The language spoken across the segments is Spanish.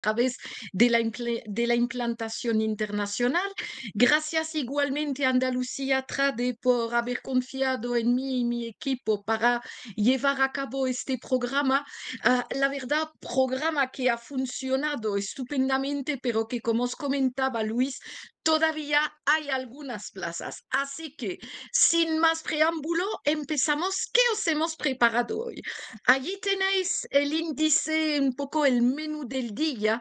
través de la implantación internacional. Gracias igualmente a Andalucía Trade por haber confiado en mí y mi equipo para llevar a cabo este programa. La verdad, programa que ha funcionado estupendamente, pero que, como os comentaba Luis, todavía hay algunas plazas. Así que, sin más preámbulo, empezamos. ¿Qué os hemos preparado hoy? Allí tenéis el índice, un poco el menú del día.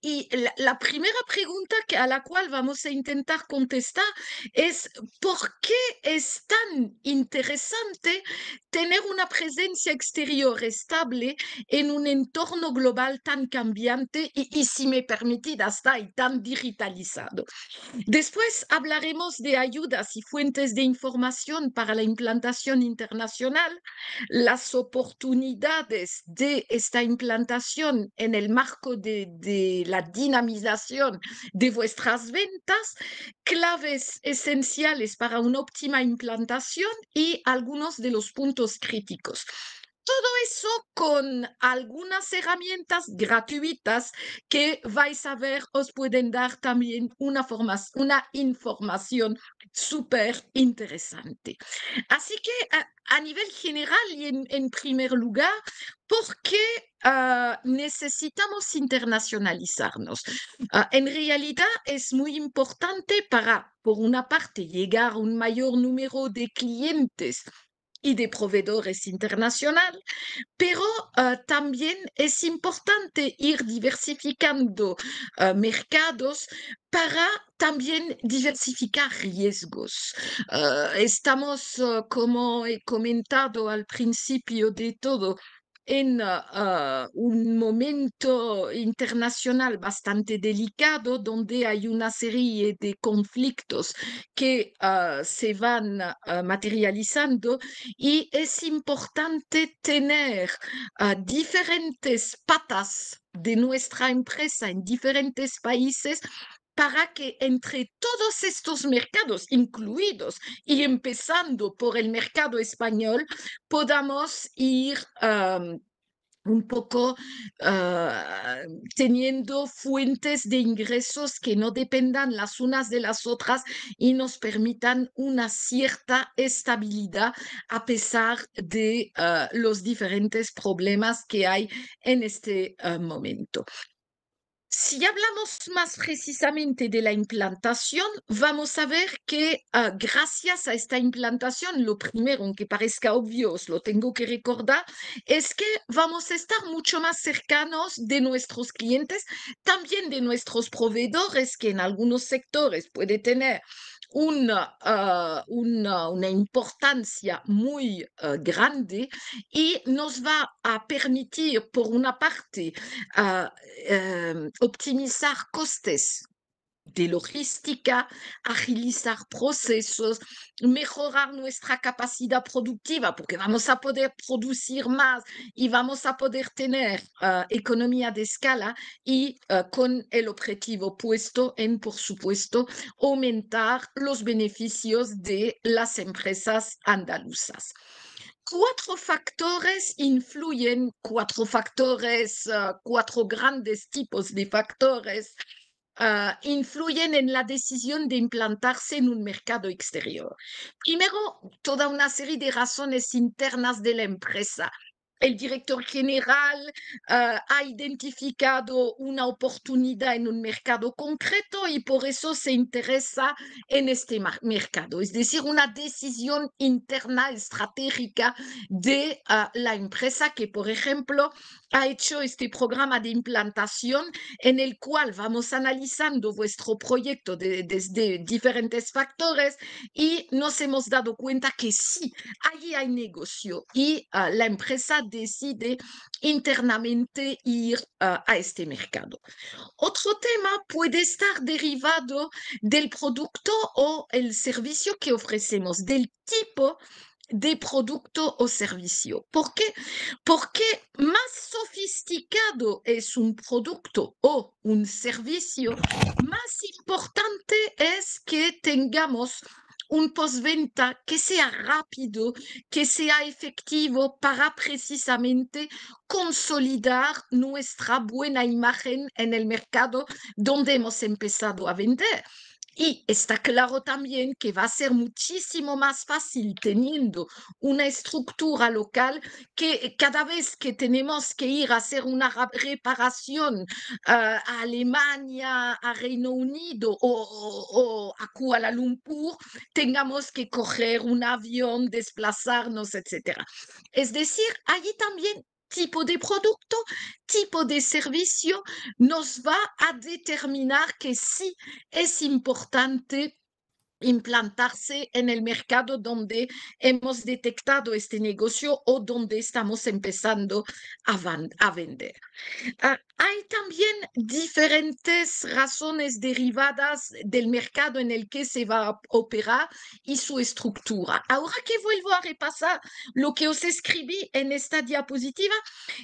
Y la primera pregunta a la cual vamos a intentar contestar es: ¿por qué es tan interesante tener una presencia exterior estable en un entorno global tan cambiante y si me permitid, hasta y tan digitalizado? Después hablaremos de ayudas y fuentes de información para la implantación internacional, las oportunidades de esta implantación en el marco de la dinamización de vuestras ventas, claves esenciales para una óptima implantación y algunos de los puntos críticos. Todo eso con algunas herramientas gratuitas que vais a ver os pueden dar también una información súper interesante. Así que a nivel general y en primer lugar, ¿por qué necesitamos internacionalizarnos? En realidad es muy importante para, por una parte, llegar a un mayor número de clientes y de proveedores internacional, pero también es importante ir diversificando mercados para también diversificar riesgos. Estamos, como he comentado al principio de todo, en un momento internacional bastante delicado donde hay una serie de conflictos que se van materializando y es importante tener diferentes patas de nuestra empresa en diferentes países para que entre todos estos mercados, incluidos y empezando por el mercado español, podamos ir un poco ah, teniendo fuentes de ingresos que no dependan las unas de las otras y nos permitan una cierta estabilidad a pesar de los diferentes problemas que hay en este momento. Si hablamos más precisamente de la implantación, vamos a ver que gracias a esta implantación, lo primero, aunque parezca obvio, os lo tengo que recordar, es que vamos a estar mucho más cercanos de nuestros clientes, también de nuestros proveedores, que en algunos sectores puede tener una importancia muy grande y nos va a permitir, por una parte, optimizar costes de logística, agilizar procesos, mejorar nuestra capacidad productiva, porque vamos a poder producir más y vamos a poder tener economía de escala y con el objetivo puesto en, por supuesto, aumentar los beneficios de las empresas andaluzas. Cuatro factores influyen, cuatro factores, cuatro grandes tipos de factores influyen en la decisión de implantarse en un mercado exterior. Primero, toda una serie de razones internas de la empresa. El director general ha identificado una oportunidad en un mercado concreto y por eso se interesa en este mercado. Es decir, una decisión interna estratégica de la empresa que, por ejemplo, ha hecho este programa de implantación en el cual vamos analizando vuestro proyecto desde diferentes factores y nos hemos dado cuenta que sí, allí hay negocio y la empresa decide internamente ir a este mercado. Otro tema puede estar derivado del producto o el servicio que ofrecemos, del tipo de producto o servicio. ¿Por qué? Porque más sofisticado es un producto o un servicio, más importante es que tengamos un postventa que sea rápido, que sea efectivo para precisamente consolidar nuestra buena imagen en el mercado donde hemos empezado a vender. Y está claro también que va a ser muchísimo más fácil teniendo una estructura local que cada vez que tenemos que ir a hacer una reparación a Alemania, a Reino Unido o a Kuala Lumpur, tengamos que coger un avión, desplazarnos, etcétera. Es decir, allí también tipo de producto, tipo de servicio, nos va a determinar que sí es importante implantarse en el mercado donde hemos detectado este negocio o donde estamos empezando a vender. Hay también diferentes razones derivadas del mercado en el que se va a operar y su estructura. Ahora que vuelvo a repasar lo que os escribí en esta diapositiva,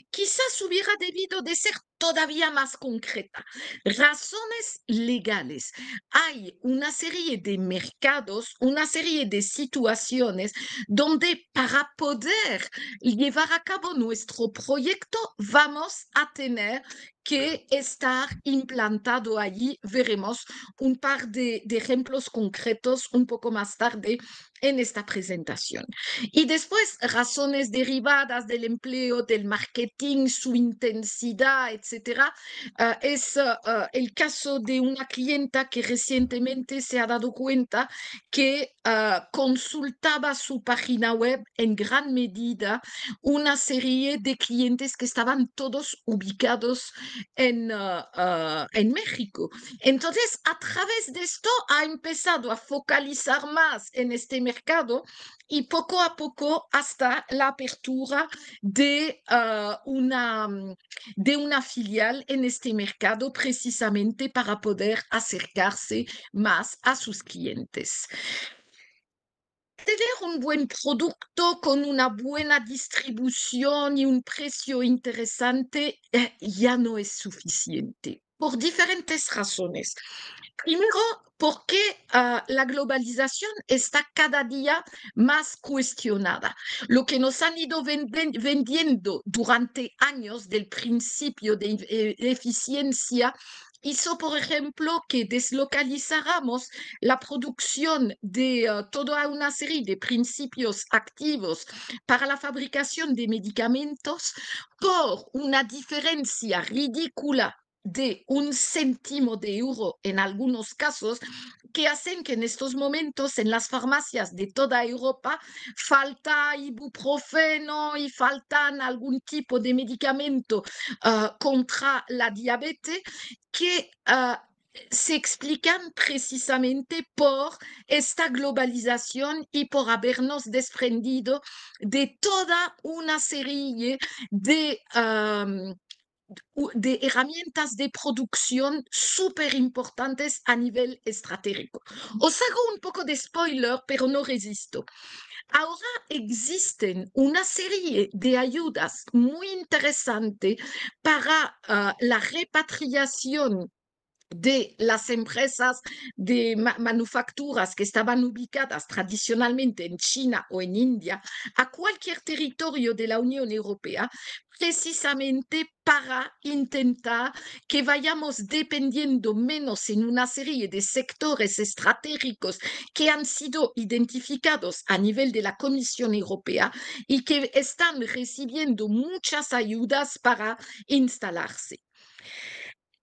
quizás hubiera debido de ser todavía más concreta. Razones legales. Hay una serie de mercados, una serie de situaciones donde para poder llevar a cabo nuestro proyecto vamos a tener que estar implantado allí. Veremos un par de ejemplos concretos un poco más tarde en esta presentación. Y después, razones derivadas del empleo, del marketing, su intensidad, etcétera. Es el caso de una clienta que recientemente se ha dado cuenta que consultaba su página web en gran medida una serie de clientes que estaban todos ubicados en México. Entonces, a través de esto ha empezado a focalizar más en este mercado y poco a poco hasta la apertura de una filial en este mercado precisamente para poder acercarse más a sus clientes. Tener un buen producto con una buena distribución y un precio interesante ya no es suficiente por diferentes razones. Primero, porque la globalización está cada día más cuestionada. Lo que nos han ido vendiendo durante años del principio de eficiencia hizo, por ejemplo, que deslocalizáramos la producción de toda una serie de principios activos para la fabricación de medicamentos por una diferencia ridícula de 1 céntimo de euro en algunos casos, que hacen que en estos momentos en las farmacias de toda Europa falta ibuprofeno y faltan algún tipo de medicamento contra la diabetes que se explican precisamente por esta globalización y por habernos desprendido de toda una serie de herramientas de producción súper importantes a nivel estratégico. Os hago un poco de spoiler, pero no resisto. Ahora existen una serie de ayudas muy interesantes para la repatriación de las empresas de manufacturas que estaban ubicadas tradicionalmente en China o en India a cualquier territorio de la Unión Europea, precisamente para intentar que vayamos dependiendo menos en una serie de sectores estratégicos que han sido identificados a nivel de la Comisión Europea y que están recibiendo muchas ayudas para instalarse.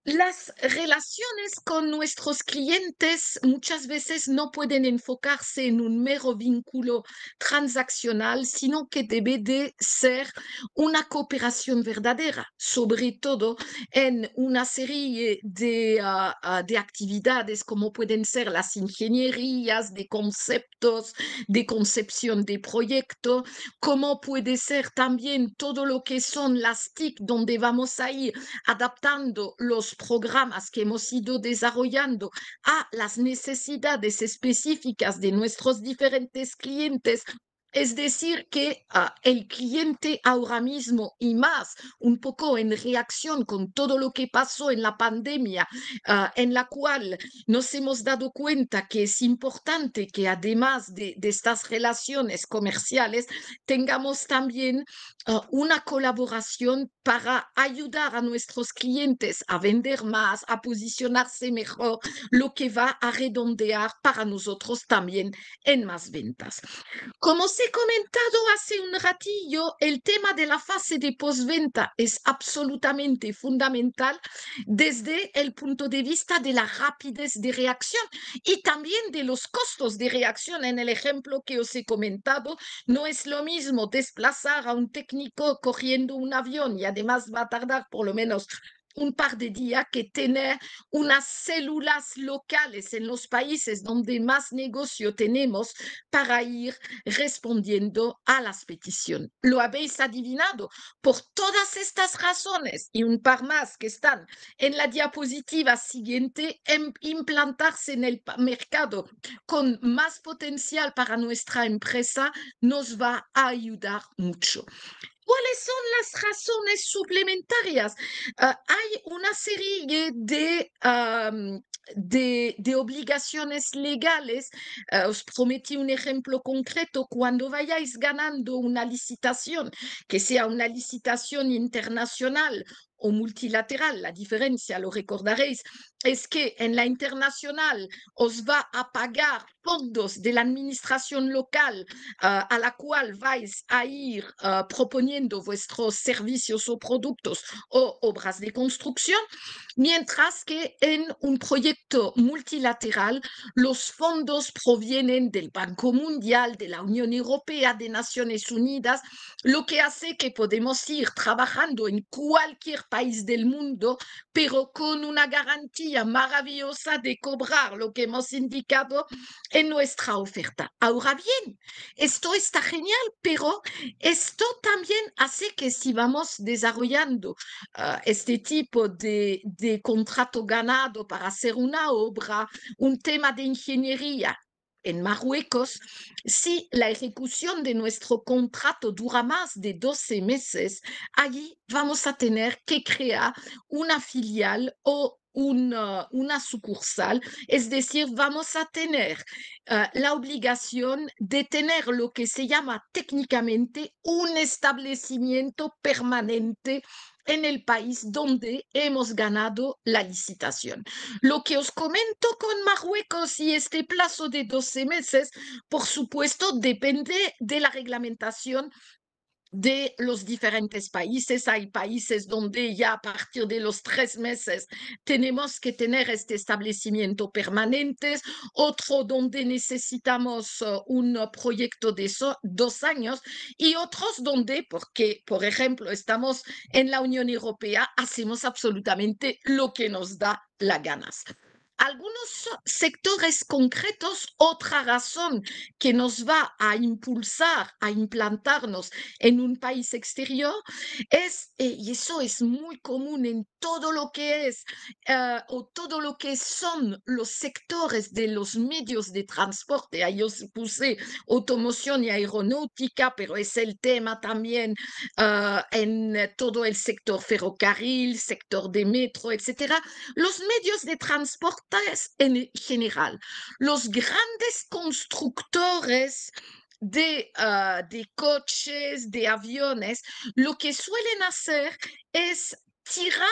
Las relaciones con nuestros clientes muchas veces no pueden enfocarse en un mero vínculo transaccional, sino que debe de ser una cooperación verdadera, sobre todo en una serie de actividades como pueden ser las ingenierías de conceptos, de concepción de proyecto, como puede ser también todo lo que son las TIC, donde vamos a ir adaptando los programas que hemos ido desarrollando a las necesidades específicas de nuestros diferentes clientes Es decir, que el cliente ahora mismo y más un poco en reacción con todo lo que pasó en la pandemia, en la cual nos hemos dado cuenta que es importante que además de estas relaciones comerciales tengamos también una colaboración para ayudar a nuestros clientes a vender más, a posicionarse mejor, lo que va a redondear para nosotros también en más ventas. Como os he comentado hace un ratillo, el tema de la fase de postventa es absolutamente fundamental desde el punto de vista de la rapidez de reacción y también de los costos de reacción. En el ejemplo que os he comentado, no es lo mismo desplazar a un técnico cogiendo un avión y además va a tardar por lo menos un par de días que tener unas células locales en los países donde más negocio tenemos para ir respondiendo a las peticiones. Lo habéis adivinado. Por todas estas razones y un par más que están en la diapositiva siguiente, implantarse en el mercado con más potencial para nuestra empresa nos va a ayudar mucho. ¿Cuáles son las razones suplementarias? Hay una serie de obligaciones legales. Os prometí un ejemplo concreto. Cuando vayáis ganando una licitación, que sea una licitación internacional o multilateral, la diferencia, lo recordaréis, es que en la internacional os va a pagar fondos de la administración local a la cual vais a ir proponiendo vuestros servicios o productos o obras de construcción, mientras que en un proyecto multilateral los fondos provienen del Banco Mundial, de la Unión Europea, de Naciones Unidas, lo que hace que podemos ir trabajando en cualquier país del mundo, pero con una garantía maravillosa de cobrar lo que hemos indicado en nuestra oferta. Ahora bien, esto está genial, pero esto también hace que si vamos desarrollando este tipo de contrato ganado para hacer una obra, un tema de ingeniería en Marruecos, si la ejecución de nuestro contrato dura más de 12 meses, allí vamos a tener que crear una filial o una sucursal, es decir, vamos a tener la obligación de tener lo que se llama técnicamente un establecimiento permanente en el país donde hemos ganado la licitación. Lo que os comento con Marruecos y este plazo de 12 meses, por supuesto, depende de la reglamentación de los diferentes países. Hay países donde ya a partir de los 3 meses tenemos que tener este establecimiento permanente, otro donde necesitamos un proyecto de 2 años y otros donde, porque, por ejemplo, estamos en la Unión Europea, hacemos absolutamente lo que nos da la gana. Algunos sectores concretos, otra razón que nos va a impulsar a implantarnos en un país exterior es, y eso es muy común en todo lo que es o todo lo que son los sectores de los medios de transporte. Ahí os puse automoción y aeronáutica, pero es el tema también en todo el sector ferrocarril, sector de metro, etcétera. Los medios de transporte en general, los grandes constructores de coches, de aviones, lo que suelen hacer es tirar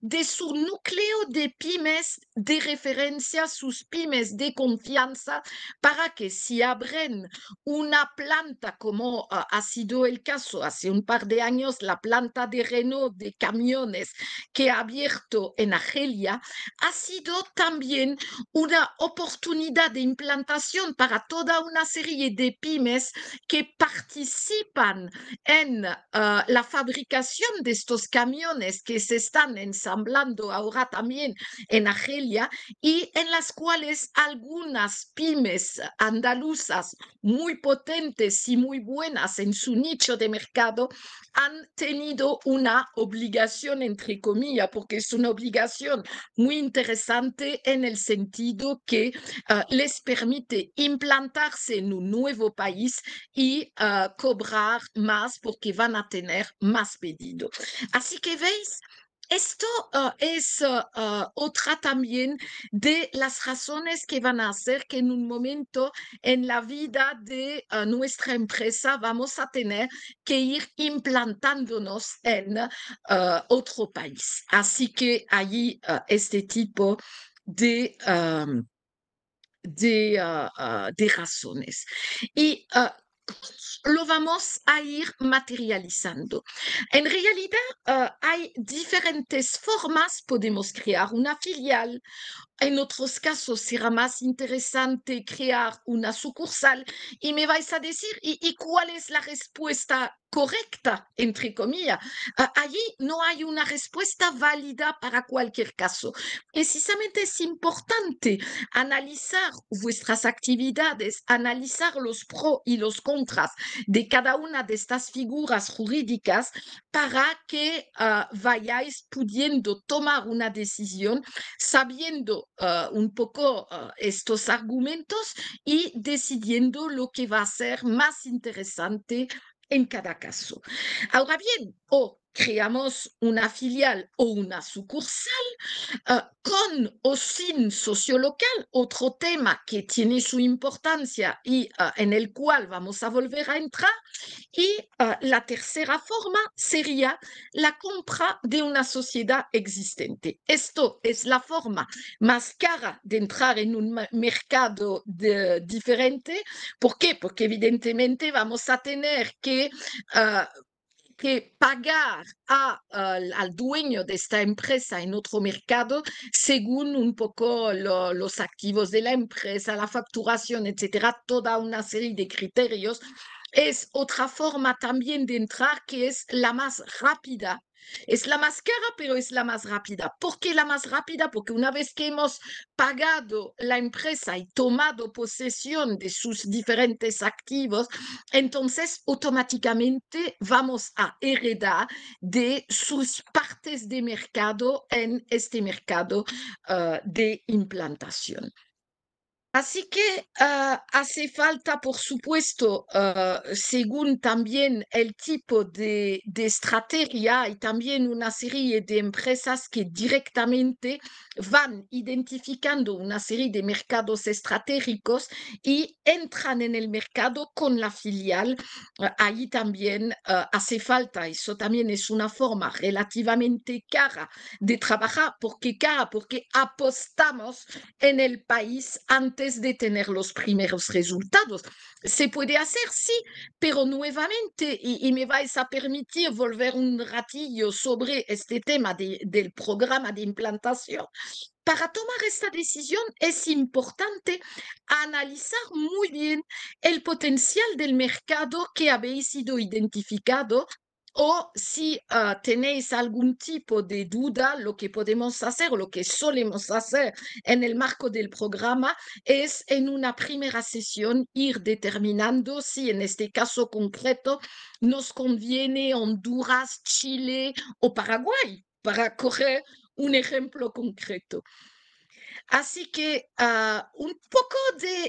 de su núcleo de pymes de referencia, sus pymes de confianza, para que si abren una planta, como ha sido el caso hace un par de años, la planta de Renault de camiones que ha abierto en Argelia, ha sido también una oportunidad de implantación para toda una serie de pymes que participan en la fabricación de estos camiones que se están ensamblando ahora también en Argelia y en las cuales algunas pymes andaluzas muy potentes y muy buenas en su nicho de mercado han tenido una obligación, entre comillas, porque es una obligación muy interesante en el sentido que les permite implantarse en un nuevo país y cobrar más porque van a tener más pedido. Así que veis, esto es otra también de las razones que van a hacer que en un momento en la vida de nuestra empresa vamos a tener que ir implantándonos en otro país. Así que allí este tipo de, de razones. Y lo vamos a ir materializando. En realidad, hay diferentes formas. Podemos crear una filial, en otros casos será más interesante crear una sucursal y me vais a decir, ¿y cuál es la respuesta correcta, entre comillas? Allí no hay una respuesta válida para cualquier caso. Precisamente es importante analizar vuestras actividades, analizar los pros y los contras de cada una de estas figuras jurídicas para que vayáis pudiendo tomar una decisión sabiendo un poco estos argumentos y decidiendo lo que va a ser más interesante en cada caso. Ahora bien, o creamos una filial o una sucursal con o sin socio local, otro tema que tiene su importancia y en el cual vamos a volver a entrar. Y la tercera forma sería la compra de una sociedad existente. Esto es la forma más cara de entrar en un mercado diferente. ¿Por qué? Porque evidentemente vamos a tener que pagar al dueño de esta empresa en otro mercado según un poco los activos de la empresa, la facturación, etcétera, toda una serie de criterios. Es otra forma también de entrar que es la más rápida. Es la más cara, pero es la más rápida. ¿Por qué la más rápida? Porque una vez que hemos pagado la empresa y tomado posesión de sus diferentes activos, entonces automáticamente vamos a heredar de sus partes de mercado en este mercado de implantación. Así que hace falta, por supuesto, según también el tipo de estrategia y también una serie de empresas que directamente van identificando una serie de mercados estratégicos y entran en el mercado con la filial. Ahí también hace falta, eso también es una forma relativamente cara de trabajar. ¿Por qué cara? Porque apostamos en el país antes de tener los primeros resultados. Se puede hacer, sí, pero nuevamente, y me vais a permitir volver un ratillo sobre este tema del programa de implantación. Para tomar esta decisión es importante analizar muy bien el potencial del mercado que habéis ido identificado o si tenéis algún tipo de duda, lo que podemos hacer, lo que solemos hacer en el marco del programa es en una primera sesión ir determinando si en este caso concreto nos conviene Honduras, Chile o Paraguay, para coger un ejemplo concreto. Así que un poco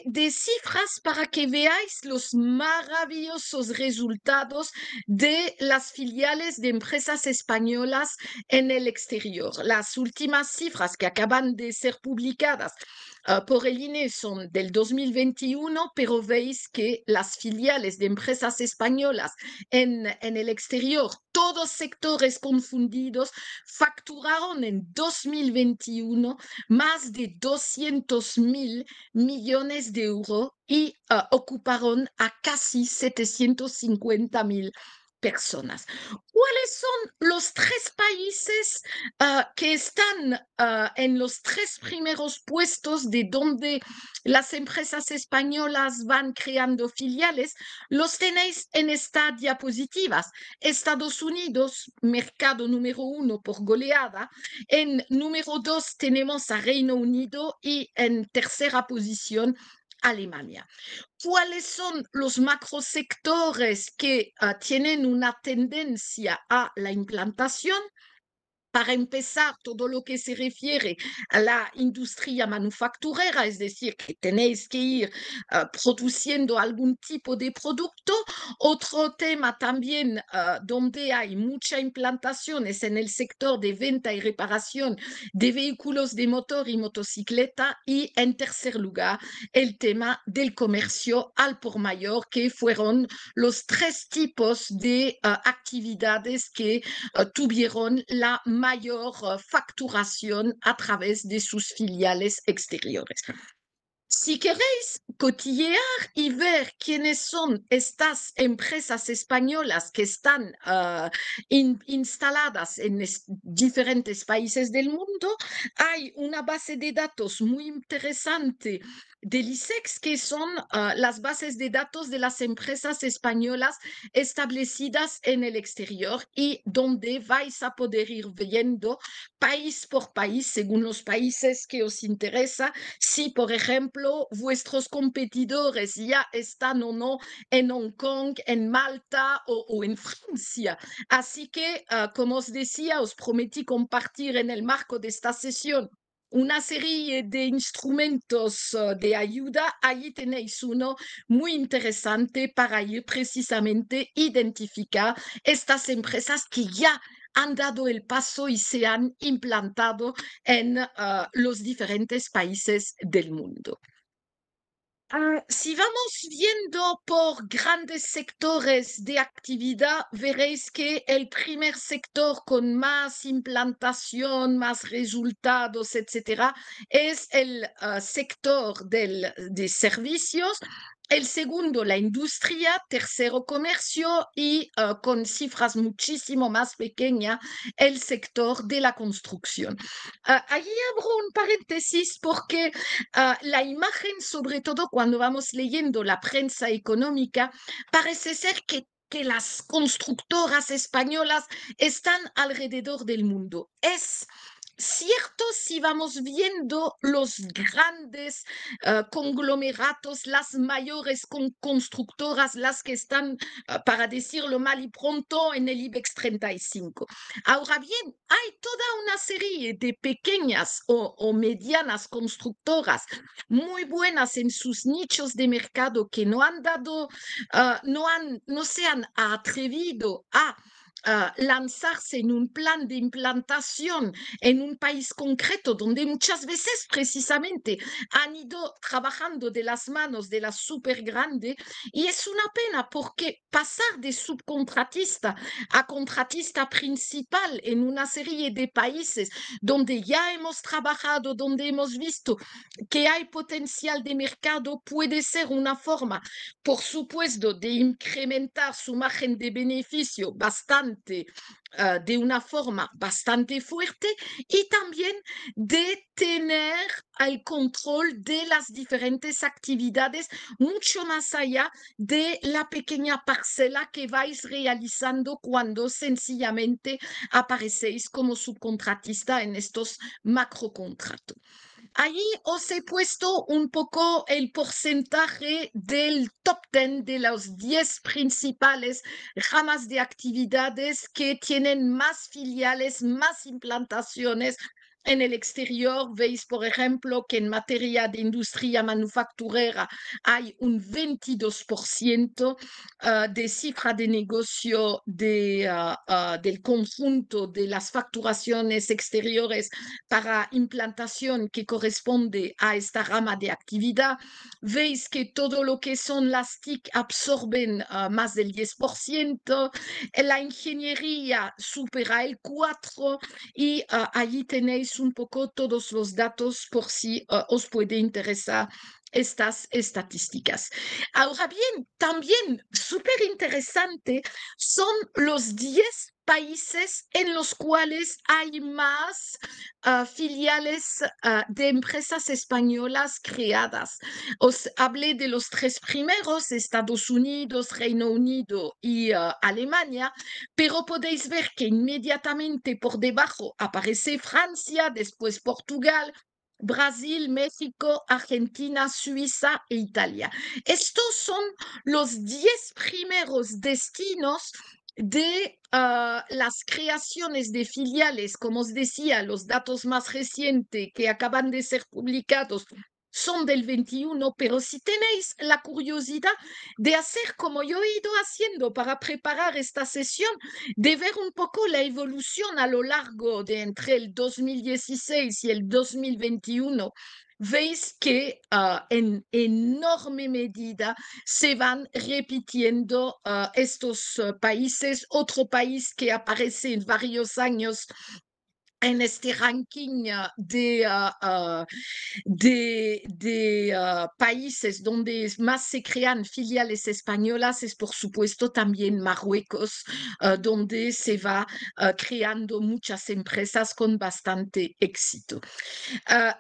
de cifras para que veáis los maravillosos resultados de las filiales de empresas españolas en el exterior. Las últimas cifras que acaban de ser publicadas por el INE son del 2021, pero veis que las filiales de empresas españolas en el exterior, todos sectores confundidos, facturaron en 2021 más de 200.000 millones de euros y ocuparon a casi 750.000 personas. ¿Cuáles son los tres países que están en los tres primeros puestos de donde las empresas españolas van creando filiales? Los tenéis en esta diapositiva. Estados Unidos, mercado número 1 por goleada. En número 2 tenemos a Reino Unido y en tercera posición Alemania. ¿Cuáles son los macrosectores que tienen una tendencia a la implantación? Para empezar, todo lo que se refiere a la industria manufacturera, es decir, que tenéis que ir produciendo algún tipo de producto. Otro tema también donde hay mucha implantación es en el sector de venta y reparación de vehículos de motor y motocicleta. Y en tercer lugar, el tema del comercio al por mayor, que fueron los tres tipos de actividades que tuvieron la mayor facturación a través de sus filiales exteriores. Si queréis cotillear y ver quiénes son estas empresas españolas que están instaladas en diferentes países del mundo, hay una base de datos muy interesante del ISEX, que son las bases de datos de las empresas españolas establecidas en el exterior y donde vais a poder ir viendo país por país, según los países que os interesa, si, por ejemplo, vuestros competidores ya están o no en Hong Kong, en Malta o en Francia. Así que, como os decía, os prometí compartir en el marco de esta sesión una serie de instrumentos de ayuda. Allí tenéis uno muy interesante para ir precisamente identificar estas empresas que ya han dado el paso y se han implantado en los diferentes países del mundo. Si vamos viendo por grandes sectores de actividad, veréis que el primer sector con más implantación, más resultados, etcétera, es el sector de servicios. El segundo, la industria. Tercero, comercio. Y con cifras muchísimo más pequeñas, el sector de la construcción. Allí abro un paréntesis porque la imagen, sobre todo cuando vamos leyendo la prensa económica, parece ser que las constructoras españolas están alrededor del mundo. Es cierto si vamos viendo los grandes conglomeratos, las mayores constructoras, las que están, para decirlo mal y pronto, en el IBEX 35. Ahora bien, hay toda una serie de pequeñas o medianas constructoras muy buenas en sus nichos de mercado que no han dado, no se han atrevido a lanzarse en un plan de implantación en un país concreto, donde muchas veces precisamente han ido trabajando de las manos de la super grande. Y es una pena porque pasar de subcontratista a contratista principal en una serie de países donde ya hemos trabajado, donde hemos visto que hay potencial de mercado, puede ser una forma, por supuesto, de incrementar su margen de beneficio bastante, de una forma bastante fuerte, y también de tener el control de las diferentes actividades mucho más allá de la pequeña parcela que vais realizando cuando sencillamente aparecéis como subcontratista en estos macrocontratos. Allí os he puesto un poco el porcentaje del top 10 de los 10 principales ramas de actividades que tienen más filiales, más implantaciones en el exterior. Veis, por ejemplo, que en materia de industria manufacturera hay un 22% de cifra de negocio del conjunto de las facturaciones exteriores para implantación que corresponde a esta rama de actividad. Veis que todo lo que son las TIC absorben más del 10%, la ingeniería supera el 4%, y allí tenéis tenéis un poco todos los datos por si os puede interesar estas estadísticas. Ahora bien, también súper interesante son los 10 países en los cuales hay más filiales de empresas españolas creadas. Os hablé de los tres primeros, Estados Unidos, Reino Unido y Alemania, pero podéis ver que inmediatamente por debajo aparece Francia, después Portugal, Brasil, México, Argentina, Suiza e Italia. Estos son los 10 primeros destinos de las creaciones de filiales. Como os decía, los datos más recientes que acaban de ser publicados son del 21, pero si tenéis la curiosidad de hacer como yo he ido haciendo para preparar esta sesión, de ver un poco la evolución a lo largo de entre el 2016 y el 2021, veis que en enorme medida se van repitiendo estos países. Otro país que aparece en varios años en este ranking de países donde más se crean filiales españolas es, por supuesto, también Marruecos, donde se va creando muchas empresas con bastante éxito.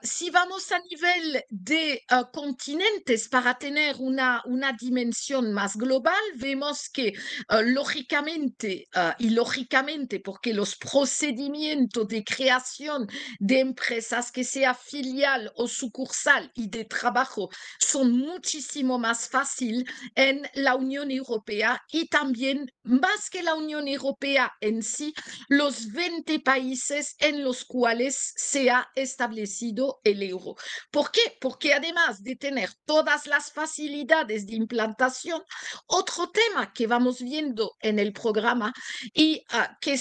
Si vamos a nivel de continentes para tener una dimensión más global, vemos que lógicamente, y lógicamente porque los procedimientos de creación de empresas, que sea filial o sucursal y de trabajo, son muchísimo más fácil en la Unión Europea y también más que la Unión Europea en sí, los 20 países en los cuales se ha establecido el euro. ¿Por qué? Porque además de tener todas las facilidades de implantación, otro tema que vamos viendo en el programa y que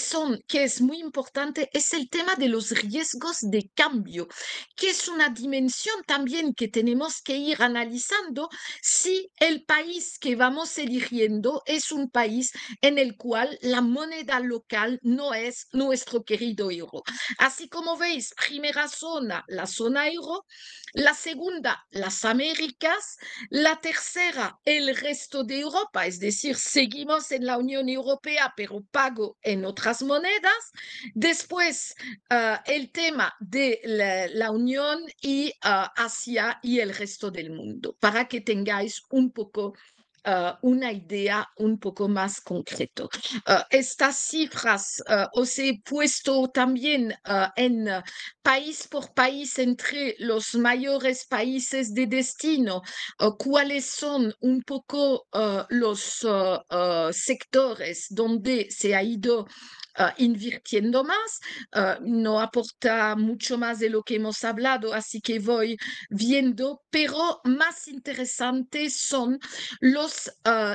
es muy importante es el tema de los riesgos de cambio, que es una dimensión también que tenemos que ir analizando si el país que vamos eligiendo es un país en el cual la moneda local no es nuestro querido euro. Así como veis, primera zona, la zona euro, la segunda, las Américas, la tercera, el resto de Europa, es decir, seguimos en la Unión Europea, pero pago en otras monedas. Después, el tema de la Unión y Asia y el resto del mundo, para que tengáis un poco una idea un poco más concreto. Estas cifras os he puesto también en país por país entre los mayores países de destino, cuáles son un poco los sectores donde se ha ido invirtiendo más. No aporta mucho más de lo que hemos hablado, así que voy viendo, pero más interesantes son los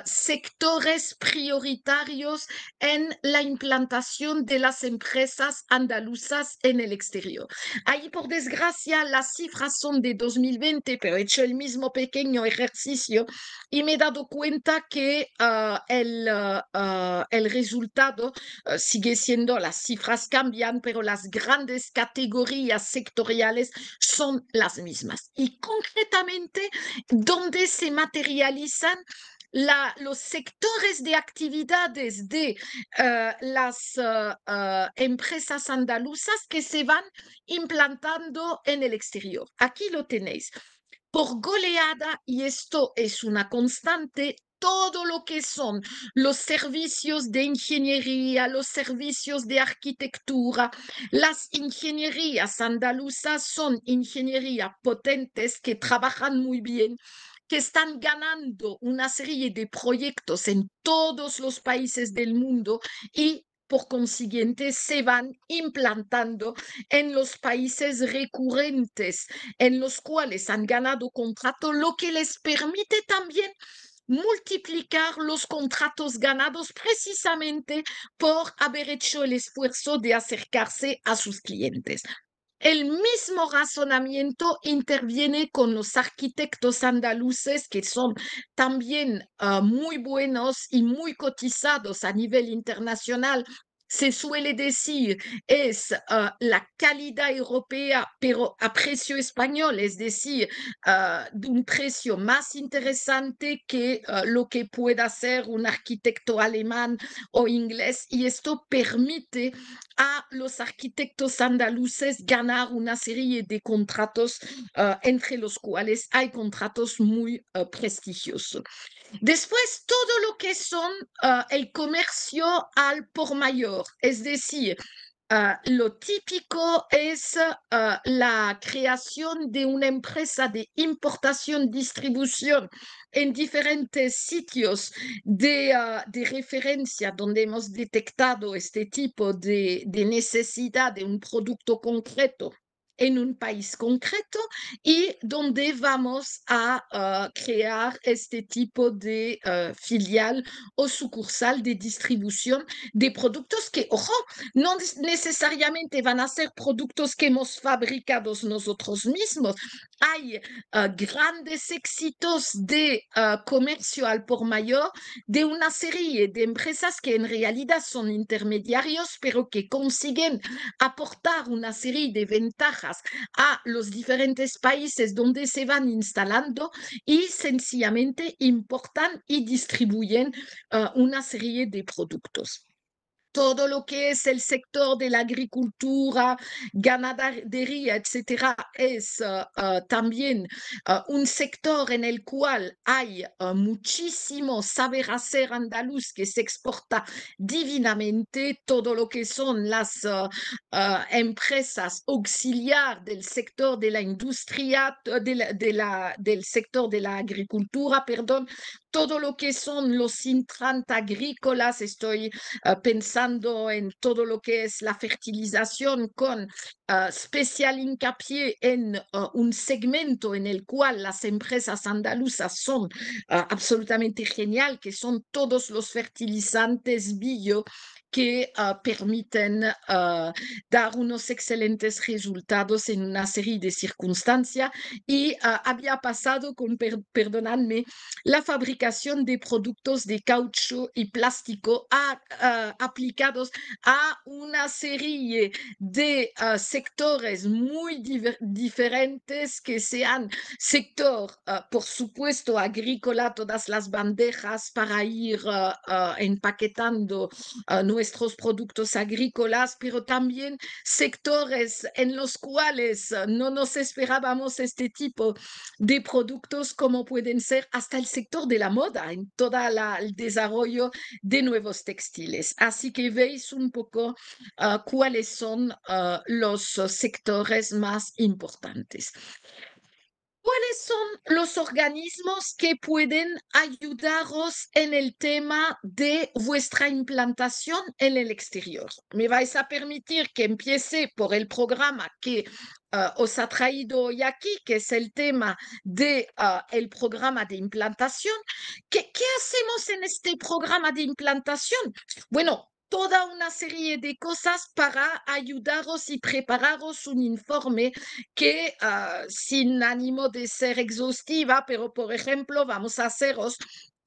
sectores prioritarios en la implantación de las empresas andaluzas en el exterior. Ahí, por desgracia, las cifras son de 2020, pero he hecho el mismo pequeño ejercicio y me he dado cuenta que el resultado sigue siendo, las cifras cambian, pero las grandes categorías sectoriales son las mismas. Y concretamente, donde se materializan los sectores de actividades de las empresas andaluzas que se van implantando en el exterior. Aquí lo tenéis. Por goleada, y esto es una constante, todo lo que son los servicios de ingeniería, los servicios de arquitectura, las ingenierías andaluzas son ingenierías potentes que trabajan muy bien, que están ganando una serie de proyectos en todos los países del mundo y por consiguiente se van implantando en los países recurrentes en los cuales han ganado contrato, lo que les permite también multiplicar los contratos ganados precisamente por haber hecho el esfuerzo de acercarse a sus clientes. El mismo razonamiento interviene con los arquitectos andaluces, que son también muy buenos y muy cotizados a nivel internacional se suele decir es la calidad europea, pero a precio español, es decir, de un precio más interesante que lo que pueda ser un arquitecto alemán o inglés. Y esto permite a los arquitectos andaluces ganar una serie de contratos, entre los cuales hay contratos muy prestigiosos. Después, todo lo que son el comercio al por mayor, es decir, lo típico es la creación de una empresa de importación, distribución en diferentes sitios de referencia donde hemos detectado este tipo de necesidad de un producto concreto en un país concreto y donde vamos a crear este tipo de filial o sucursal de distribución de productos que, ojo, no necesariamente van a ser productos que hemos fabricado nosotros mismos. Hay grandes éxitos de comercio al por mayor de una serie de empresas que en realidad son intermediarios, pero que consiguen aportar una serie de ventajas a los diferentes países donde se van instalando y sencillamente importan y distribuyen una serie de productos. Todo lo que es el sector de la agricultura, ganadería, etcétera, es también un sector en el cual hay muchísimo saber hacer andaluz que se exporta divinamente. Todo lo que son las empresas auxiliar del sector de la industria, del sector de la agricultura, perdón, todo lo que son los intrantes agrícolas, estoy pensando en todo lo que es la fertilización con especial hincapié en un segmento en el cual las empresas andaluzas son absolutamente genial, que son todos los fertilizantes bio que permiten dar unos excelentes resultados en una serie de circunstancias y había pasado con, perdonadme, la fabricación de productos de caucho y plástico aplicados a una serie de sectores muy diferentes que sean sector, por supuesto, agrícola, todas las bandejas para ir empaquetando nuestros productos agrícolas, pero también sectores en los cuales no nos esperábamos este tipo de productos como pueden ser hasta el sector de la moda, en todo el desarrollo de nuevos textiles. Así que veis un poco cuáles son los sectores más importantes. ¿Cuáles son los organismos que pueden ayudaros en el tema de vuestra implantación en el exterior? Me vais a permitir que empiece por el programa que os ha traído hoy aquí, que es el tema de el programa de implantación. ¿Qué hacemos en este programa de implantación? Bueno, toda una serie de cosas para ayudaros y prepararos un informe que sin ánimo de ser exhaustiva, pero por ejemplo, vamos a haceros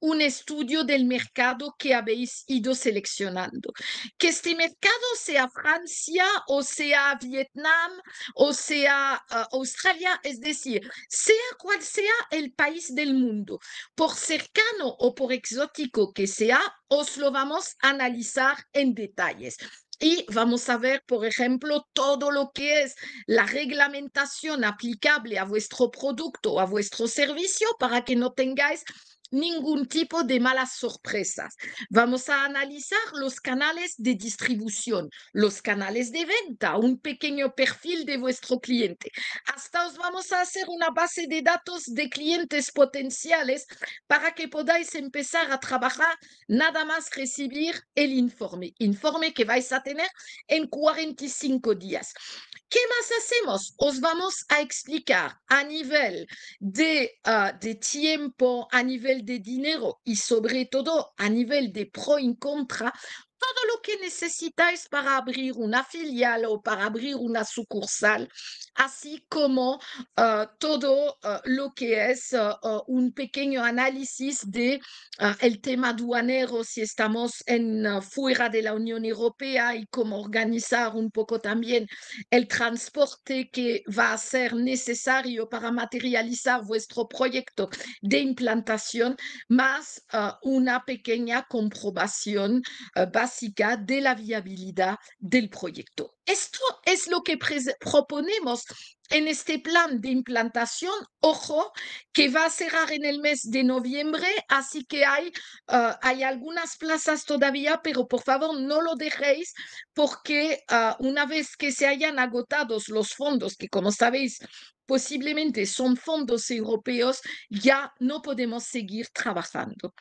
un estudio del mercado que habéis ido seleccionando. Que este mercado sea Francia o sea Vietnam o sea Australia, es decir, sea cual sea el país del mundo, por cercano o por exótico que sea, os lo vamos a analizar en detalles. Y vamos a ver, por ejemplo, todo lo que es la reglamentación aplicable a vuestro producto o a vuestro servicio para que no tengáis ningún tipo de malas sorpresas. Vamos a analizar los canales de distribución, los canales de venta, un pequeño perfil de vuestro cliente. Hasta os vamos a hacer una base de datos de clientes potenciales para que podáis empezar a trabajar nada más recibir el informe que vais a tener en 45 días. ¿Qué más hacemos? Os vamos a explicar a nivel de tiempo, a nivel de dinero y sobre todo a nivel de pro y contra todo lo que necesitáis para abrir una filial o para abrir una sucursal, así como todo lo que es un pequeño análisis de el tema aduanero si estamos fuera de la Unión Europea y cómo organizar un poco también el transporte que va a ser necesario para materializar vuestro proyecto de implantación, más una pequeña comprobación básica de la viabilidad del proyecto. Esto es lo que proponemos en este plan de implantación. Ojo, que va a cerrar en el mes de noviembre, así que hay algunas plazas todavía, pero por favor no lo dejéis porque una vez que se hayan agotados los fondos, que como sabéis, posiblemente son fondos europeos, ya no podemos seguir trabajando.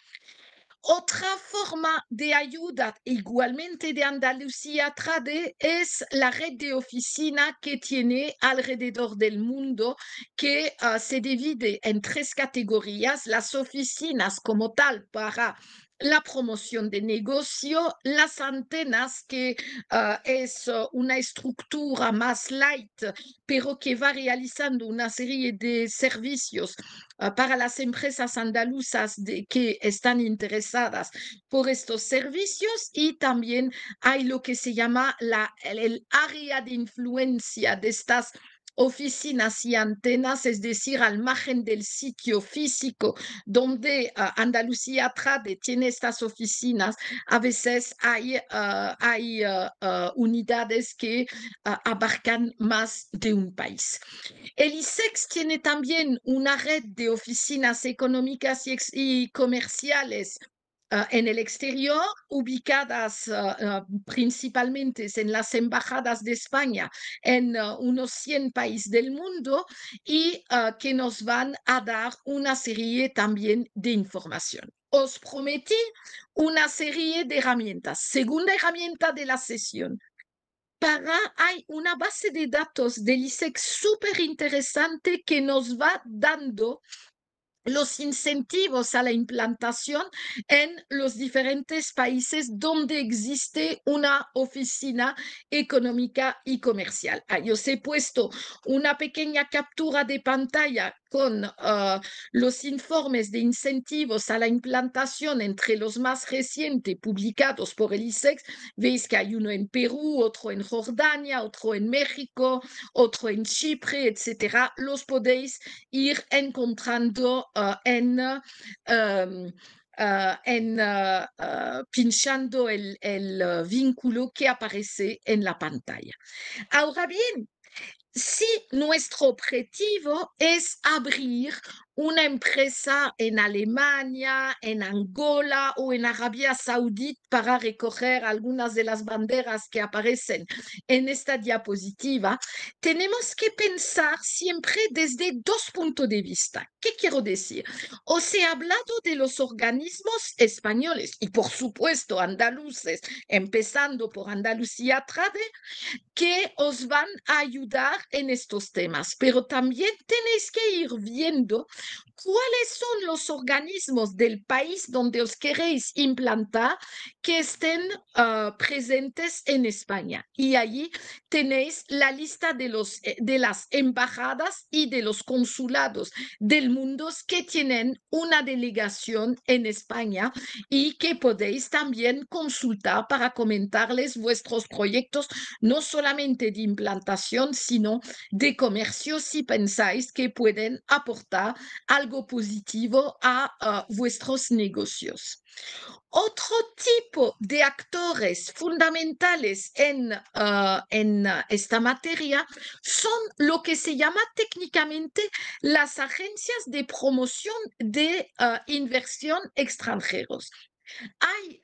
Otra forma de ayuda, igualmente de Andalucía Trade, es la red de oficina que tiene alrededor del mundo, que se divide en tres categorías: las oficinas como tal para la promoción de negocio, las antenas, que es una estructura más light, pero que va realizando una serie de servicios para las empresas andaluzas que están interesadas por estos servicios, y también hay lo que se llama el área de influencia de estas oficinas y antenas, es decir, al margen del sitio físico donde Andalucía Trade tiene estas oficinas. A veces hay unidades que abarcan más de un país. El ISEX tiene también una red de oficinas económicas y comerciales en el exterior, ubicadas principalmente en las embajadas de España en unos 100 países del mundo, y que nos van a dar una serie también de información. Os prometí una serie de herramientas. Segunda herramienta de la sesión: hay una base de datos del ISEX súper interesante que nos va dando los incentivos a la implantación en los diferentes países donde existe una oficina económica y comercial. Yo os he puesto una pequeña captura de pantalla con los informes de incentivos a la implantación entre los más recientes publicados por el ISEX. Veis que hay uno en Perú, otro en Jordania, otro en México, otro en Chipre, etcétera. Los podéis ir encontrando pinchando el vínculo que aparece en la pantalla. Ahora bien, si nuestro objetivo es abrir una empresa en Alemania, en Angola o en Arabia Saudita, para recoger algunas de las banderas que aparecen en esta diapositiva, tenemos que pensar siempre desde dos puntos de vista. ¿Qué quiero decir? Os he hablado de los organismos españoles y, por supuesto, andaluces, empezando por Andalucía Trade, que os van a ayudar en estos temas, pero también tenéis que ir viendo cuáles son los organismos del país donde os queréis implantar que estén presentes en España. Y allí tenéis la lista de las embajadas y de los consulados del mundo que tienen una delegación en España, y que podéis también consultar para comentarles vuestros proyectos, no solamente de implantación, sino de comercio, si pensáis que pueden aportar algo positivo a vuestros negocios. Otro tipo de actores fundamentales en esta materia son lo que se llama técnicamente las agencias de promoción de inversión extranjeros. Hay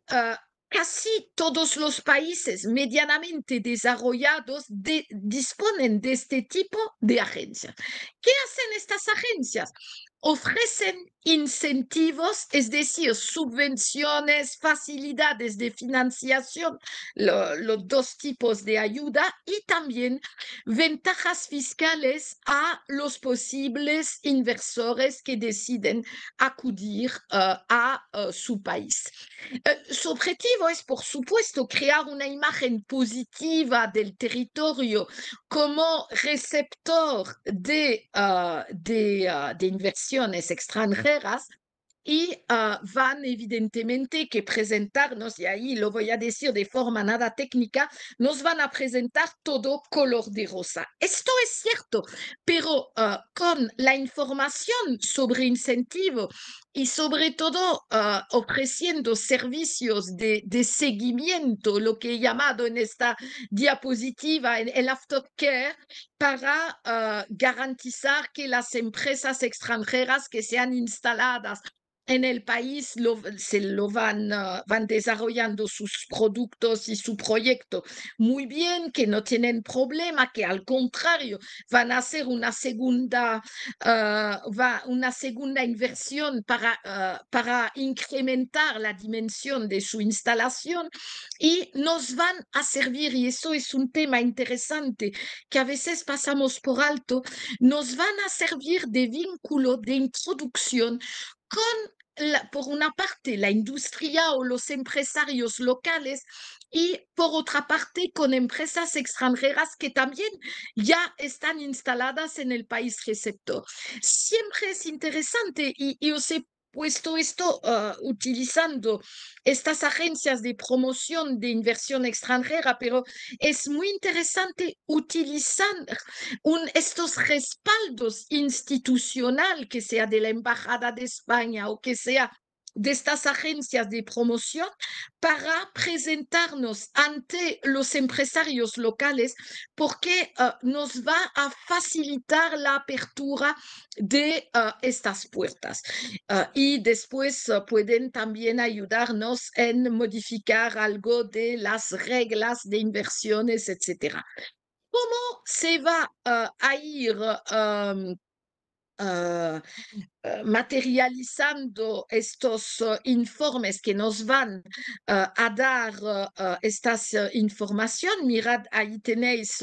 casi todos los países medianamente desarrollados disponen de este tipo de agencias. ¿Qué hacen estas agencias? Ofrecen incentivos, es decir, subvenciones, facilidades de financiación, los dos tipos de ayuda, y también ventajas fiscales a los posibles inversores que deciden acudir a su país. Su objetivo objetivo es, por supuesto, crear una imagen positiva del territorio como receptor de inversiones extranjeras y van evidentemente que presentarnos, y ahí lo voy a decir de forma nada técnica, nos van a presentar todo color de rosa. Esto es cierto, pero con la información sobre incentivo y sobre todo ofreciendo servicios de seguimiento, lo que he llamado en esta diapositiva el aftercare, para garantizar que las empresas extranjeras que sean instaladas en el país van desarrollando sus productos y su proyecto muy bien, que no tienen problema, que al contrario van a hacer una segunda inversión para incrementar la dimensión de su instalación y nos van a servir, y eso es un tema interesante que a veces pasamos por alto, nos van a servir de vínculo de introducción con, por una parte, la industria o los empresarios locales y por otra parte con empresas extranjeras que también ya están instaladas en el país receptor. Siempre es interesante y os he puesto esto utilizando estas agencias de promoción de inversión extranjera, pero es muy interesante utilizar estos respaldos institucional, que sea de la Embajada de España o que sea de estas agencias de promoción, para presentarnos ante los empresarios locales, porque nos va a facilitar la apertura de estas puertas. Y después pueden también ayudarnos en modificar algo de las reglas de inversiones, etcétera. ¿Cómo se va a ir ah, materializando estos informes que nos van a dar estas información? Mirad, ahí tenéis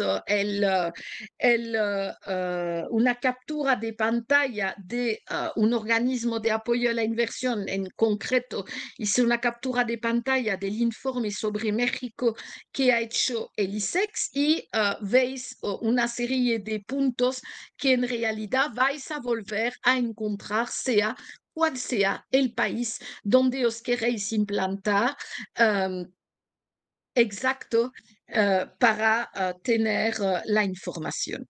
una captura de pantalla de un organismo de apoyo a la inversión. En concreto, hice una captura de pantalla del informe sobre México que ha hecho el ISEX y veis una serie de puntos que en realidad vais a volver a encontrar, sea cual sea el país donde os queréis implantar. Exacto, para tener la información.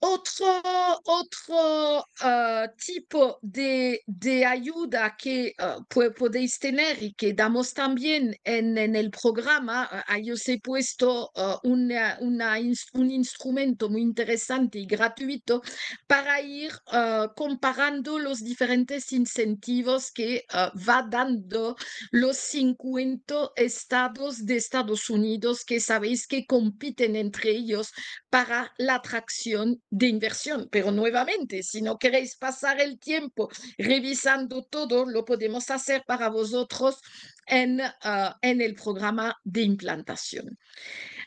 Otro tipo de ayuda que podéis tener y que damos también en el programa, ahí os he puesto un instrumento muy interesante y gratuito para ir comparando los diferentes incentivos que va dando los 50 estados de Estados Unidos, que sabéis que compiten entre ellos para la atracción de inversión. Pero nuevamente, si no queréis pasar el tiempo revisando todo, lo podemos hacer para vosotros en el programa de implantación.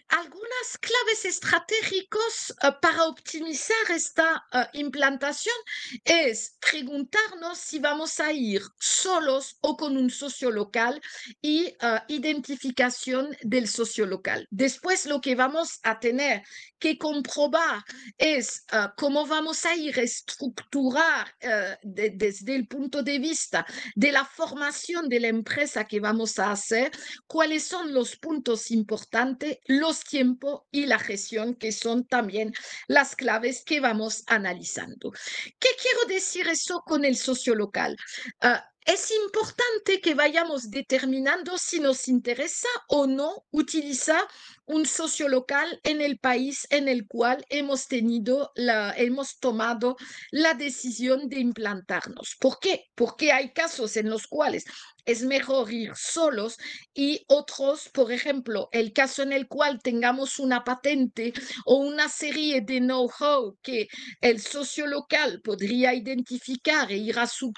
Algunas claves estratégicos para optimizar esta implantación es preguntarnos si vamos a ir solos o con un socio local y identificación del socio local. Después lo que vamos a tener que comprobar es cómo vamos a ir a estructurar desde el punto de vista de la formación de la empresa que vamos a hacer, cuáles son los puntos importantes, los tiempos y la gestión, que son también las claves que vamos analizando. ¿Qué quiero decir eso con el socio local? Es importante que vayamos determinando si nos interesa o no utilizar un socio local en el país en el cual hemos tomado la decisión de implantarnos. ¿Por qué? Porque hay casos en los cuales es mejor ir solos y otros, por ejemplo, el caso en el cual tengamos una patente o una serie de know-how que el socio local podría identificar e ir a su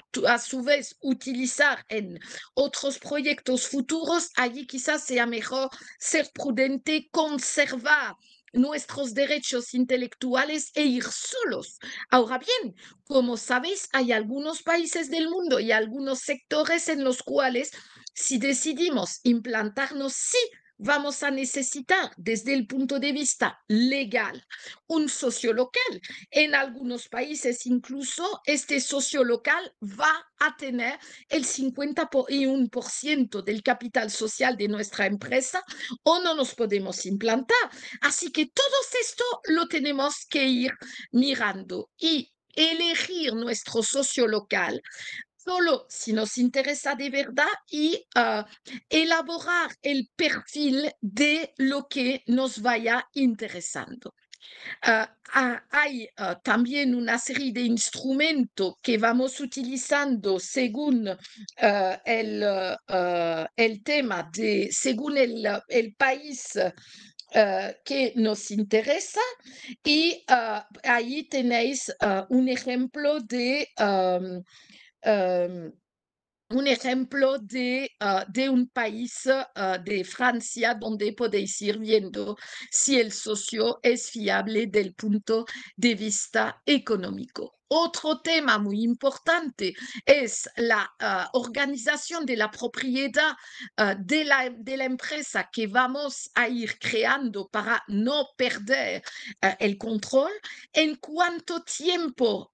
vez utilizar en otros proyectos futuros, allí quizás sea mejor ser prudente, conservar nuestros derechos intelectuales e ir solos. Ahora bien, como sabéis, hay algunos países del mundo y algunos sectores en los cuales Si decidimos implantarnos, sí vamos a necesitar, desde el punto de vista legal, un socio local. En algunos países incluso este socio local va a tener el 51% del capital social de nuestra empresa o no nos podemos implantar. Así que todo esto lo tenemos que ir mirando y elegir nuestro socio local solo si nos interesa de verdad y elaborar el perfil de lo que nos vaya interesando. Hay también una serie de instrumentos que vamos utilizando según el tema, según el país que nos interesa y ahí tenéis un ejemplo um, de un país de Francia donde podéis ir viendo si el socio es fiable del punto de vista económico. Otro tema muy importante es la organización de la propiedad de la empresa que vamos a ir creando para no perder el control. En cuánto tiempo,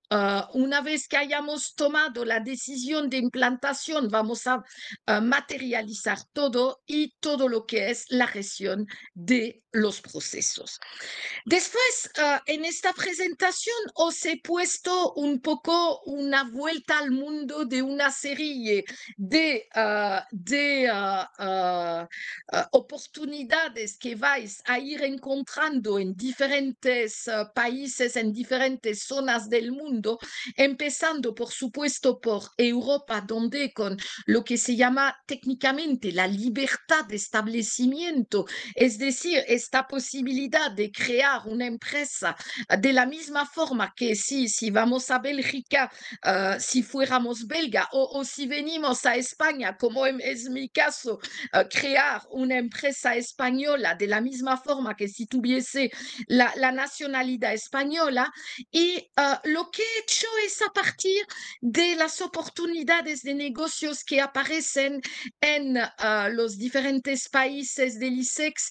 una vez que hayamos tomado la decisión de implantación, vamos a materializar todo y todo lo que es la gestión de los procesos. Después, en esta presentación os he puesto un poco una vuelta al mundo de una serie de oportunidades que vais a ir encontrando en diferentes países, en diferentes zonas del mundo, empezando, por supuesto, por Europa, donde con lo que se llama técnicamente la libertad de establecimiento, es decir, esta posibilidad de crear una empresa de la misma forma que si vamos a Bélgica, si fuéramos belga o si venimos a España, como es mi caso, crear una empresa española de la misma forma que si tuviese la nacionalidad española. Y lo que he hecho es a partir de las oportunidades de negocios que aparecen en los diferentes países del ISEX,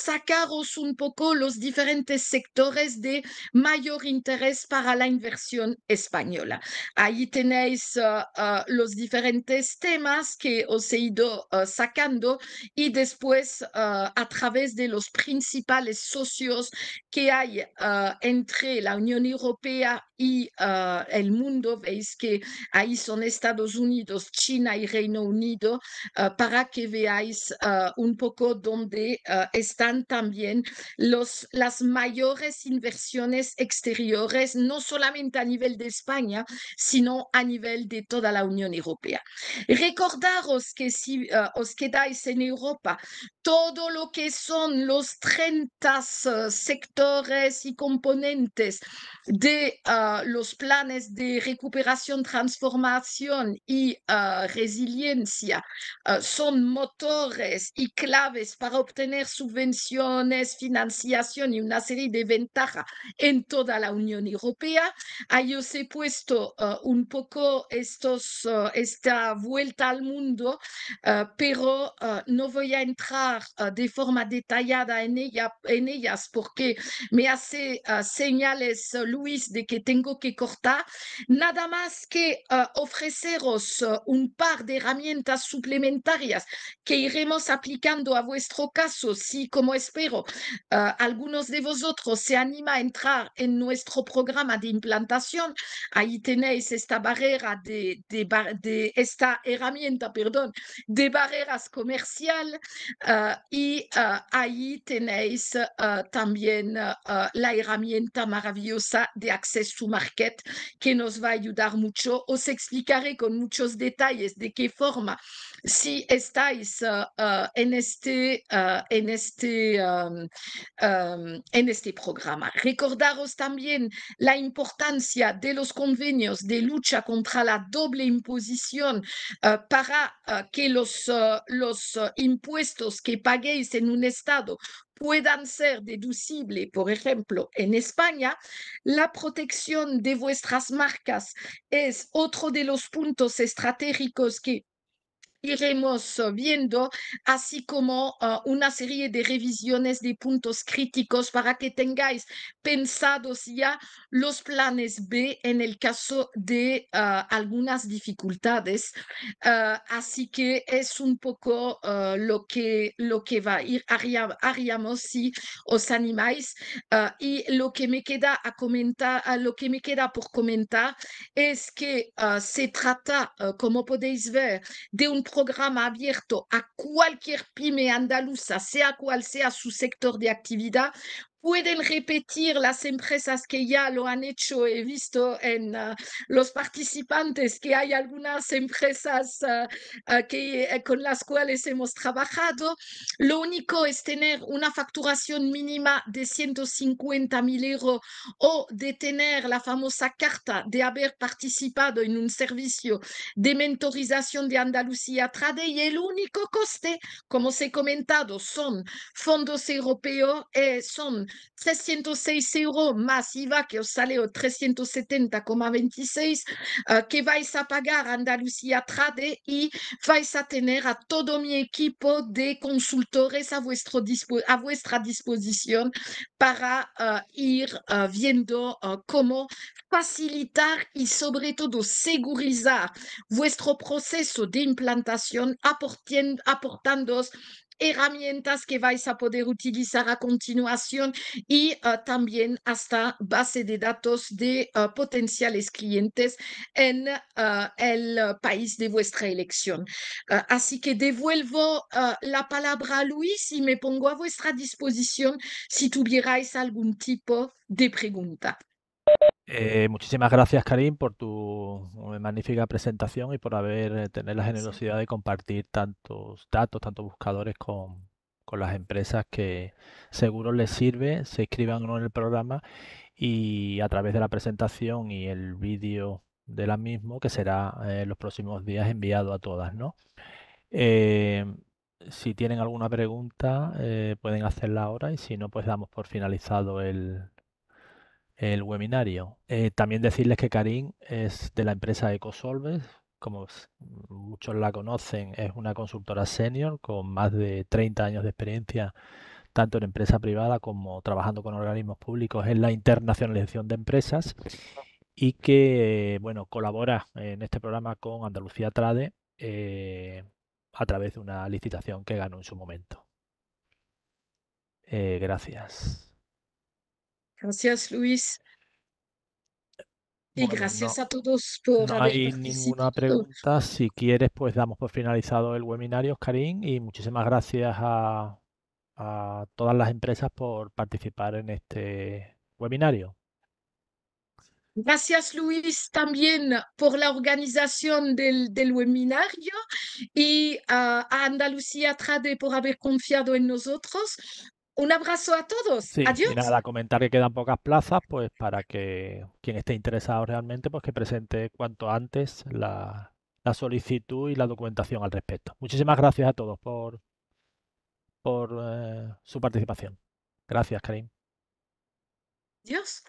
sacaros un poco los diferentes sectores de mayor interés para la inversión española. Ahí tenéis los diferentes temas que os he ido sacando y después a través de los principales socios que hay entre la Unión Europea y el mundo, veis que ahí son Estados Unidos, China y Reino Unido, para que veáis un poco dónde están también las mayores inversiones exteriores, no solamente a nivel de España, sino a nivel de toda la Unión Europea. Recordaros que si os quedáis en Europa, todo lo que son los 30 sectores y componentes de los planes de recuperación, transformación y resiliencia son motores y claves para obtener subvenciones, financiación y una serie de ventajas en toda la Unión Europea. Ahí os he puesto un poco esta vuelta al mundo, pero no voy a entrar de forma detallada en ellas porque me hace señales, Luis, de que tengo que cortar. Nada más que ofreceros un par de herramientas suplementarias que iremos aplicando a vuestro caso, si, como espero, algunos de vosotros se anima a entrar en nuestro programa de implantación. Ahí tenéis esta barrera de esta herramienta, perdón, de barreras comercial y ahí tenéis también la herramienta maravillosa de Access to Market que nos va a ayudar mucho. Os explicaré con muchos detalles de qué forma, si estáis en este programa. Recordaros también la importancia de los convenios de lucha contra la doble imposición para que los impuestos que paguéis en un estado puedan ser deducibles, por ejemplo, en España. La protección de vuestras marcas es otro de los puntos estratégicos que iremos viendo, así como una serie de revisiones de puntos críticos para que tengáis pensados ya los planes B en el caso de algunas dificultades. Así que es un poco lo que va a ir, haríamos si os animáis. Y lo que me queda a comentar, lo que me queda por comentar es que se trata, como podéis ver, de un programa abierto a cualquier pyme andaluza, sea cual sea su sector de actividad. Pueden repetir las empresas que ya lo han hecho. He visto en los participantes que hay algunas empresas con las cuales hemos trabajado. Lo único es tener una facturación mínima de 150.000 euros o de tener la famosa carta de haber participado en un servicio de mentorización de Andalucía Trade, y el único coste, como os he comentado, son fondos europeos, son 306 euros más IVA, que os sale 370,26, que vais a pagar a Andalucía Trade, y vais a tener a todo mi equipo de consultores a vuestra disposición para ir viendo cómo facilitar y sobre todo segurizar vuestro proceso de implantación, aportándoos herramientas que vais a poder utilizar a continuación, y también hasta base de datos de potenciales clientes en el país de vuestra elección. Así que devuelvo la palabra a Luis y me pongo a vuestra disposición si tuvierais algún tipo de pregunta. Muchísimas gracias, Karim, por tu magnífica presentación y por tener la Sí. generosidad de compartir tantos datos, tantos buscadores con las empresas que seguro les sirve, se inscriban o no en el programa y a través de la presentación y el vídeo de la mismo, que será en los próximos días enviado a todas, ¿no? Eh, si tienen alguna pregunta, pueden hacerla ahora y si no, pues damos por finalizado el webinario. También decirles que Karim es de la empresa Ecosolves. Como muchos la conocen, es una consultora senior con más de 30 años de experiencia, tanto en empresa privada como trabajando con organismos públicos en la internacionalización de empresas y que, bueno, colabora en este programa con Andalucía Trade a través de una licitación que ganó en su momento. Gracias. Gracias, Luis, y Bueno, no, gracias a todos por no haber hay ninguna participado. pregunta. Si quieres, pues damos por finalizado el webinario, Karim, y muchísimas gracias a todas las empresas por participar en este webinario. Gracias, Luis, también por la organización del webinario, y a Andalucía Trade por haber confiado en nosotros. Un abrazo a todos. Sí, y Adiós. nada, comentar que quedan pocas plazas, pues para que quien esté interesado realmente, pues que presente cuanto antes la solicitud y la documentación al respecto. Muchísimas gracias a todos por su participación. Gracias, Karim. Adiós.